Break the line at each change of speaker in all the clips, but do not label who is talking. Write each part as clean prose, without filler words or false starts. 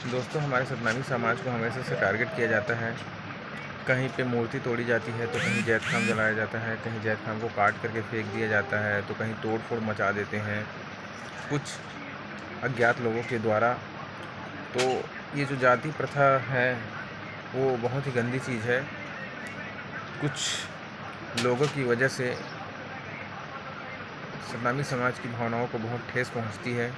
दोस्तों, हमारे सतनामी समाज को हमेशा से टारगेट किया जाता है। कहीं पे मूर्ति तोड़ी जाती है तो कहीं जैत खाम जलाया जाता है, कहीं जैत खाम को काट करके फेंक दिया जाता है, तो कहीं तोड़ फोड़ मचा देते हैं कुछ अज्ञात लोगों के द्वारा। तो ये जो जाति प्रथा है वो बहुत ही गंदी चीज़ है। कुछ लोगों की वजह से सतनामी समाज की भावनाओं को बहुत ठेस पहुंचती है।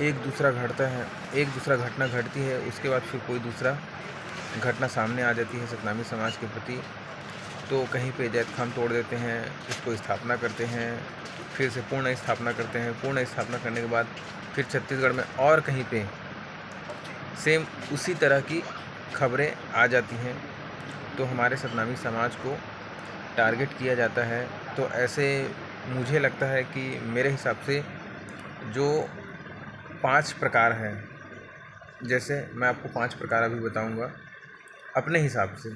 एक दूसरा घटना घटती है, उसके बाद फिर कोई दूसरा घटना सामने आ जाती है सतनामी समाज के प्रति। तो कहीं पे जैत खाम तोड़ देते हैं, उसको स्थापना करते हैं, फिर से पूर्ण स्थापना करते हैं। पूर्ण स्थापना करने के बाद फिर छत्तीसगढ़ में और कहीं पे सेम उसी तरह की खबरें आ जाती हैं। तो हमारे सतनामी समाज को टारगेट किया जाता है। तो ऐसे मुझे लगता है कि मेरे हिसाब से जो 5 प्रकार हैं, जैसे मैं आपको 5 प्रकार अभी बताऊंगा अपने हिसाब से।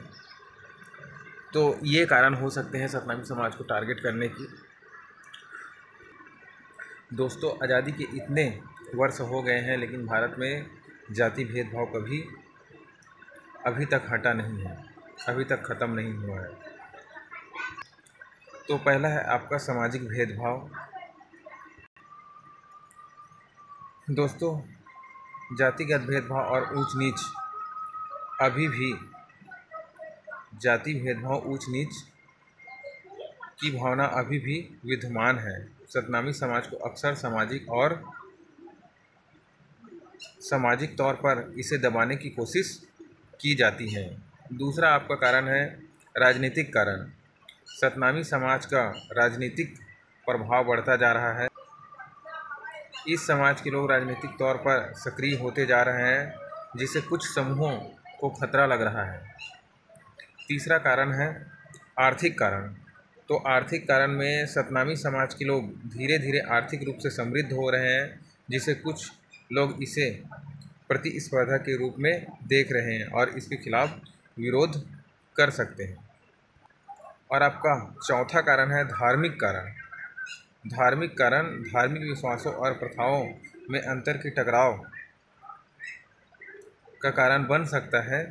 तो ये कारण हो सकते हैं सतनामी समाज को टारगेट करने की। दोस्तों, आज़ादी के इतने वर्ष हो गए हैं लेकिन भारत में जाति भेदभाव कभी अभी तक हटा नहीं है, अभी तक ख़त्म नहीं हुआ है। तो पहला है आपका सामाजिक भेदभाव। दोस्तों, जातिगत भेदभाव और ऊंच नीच अभी भी जाति भेदभाव ऊंच नीच की भावना अभी भी विद्यमान है। सतनामी समाज को अक्सर सामाजिक तौर पर इसे दबाने की कोशिश की जाती है। दूसरा आपका कारण है राजनीतिक कारण। सतनामी समाज का राजनीतिक प्रभाव बढ़ता जा रहा है। इस समाज के लोग राजनीतिक तौर पर सक्रिय होते जा रहे हैं, जिससे कुछ समूहों को खतरा लग रहा है। तीसरा कारण है आर्थिक कारण। तो आर्थिक कारण में सतनामी समाज के लोग धीरे धीरे आर्थिक रूप से समृद्ध हो रहे हैं, जिसे कुछ लोग इसे प्रतिस्पर्धा के रूप में देख रहे हैं और इसके खिलाफ विरोध कर सकते हैं। और आपका चौथा कारण है धार्मिक कारण। धार्मिक विश्वासों और प्रथाओं में अंतर के टकराव का कारण बन सकता है।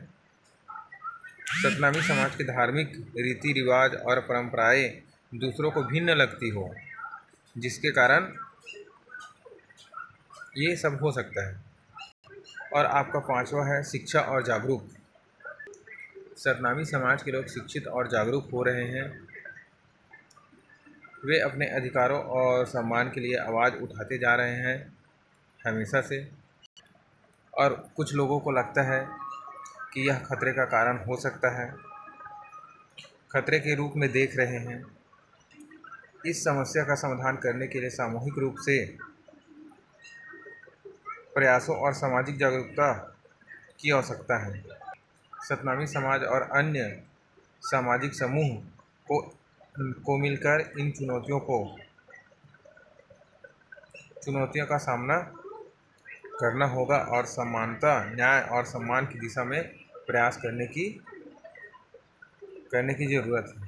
सतनामी समाज के धार्मिक रीति रिवाज और परंपराएं दूसरों को भिन्न लगती हो, जिसके कारण ये सब हो सकता है। और आपका पांचवा है शिक्षा और जागरूक। सतनामी समाज के लोग शिक्षित और जागरूक हो रहे हैं। वे अपने अधिकारों और सम्मान के लिए आवाज़ उठाते जा रहे हैं हमेशा से। और कुछ लोगों को लगता है कि यह खतरे का कारण हो सकता है, खतरे के रूप में देख रहे हैं। इस समस्या का समाधान करने के लिए सामूहिक रूप से प्रयासों और सामाजिक जागरूकता की आवश्यकता है। सतनामी समाज और अन्य सामाजिक समूह को मिलकर इन चुनौतियों का सामना करना होगा और समानता, न्याय और सम्मान की दिशा में प्रयास करने की ज़रूरत है।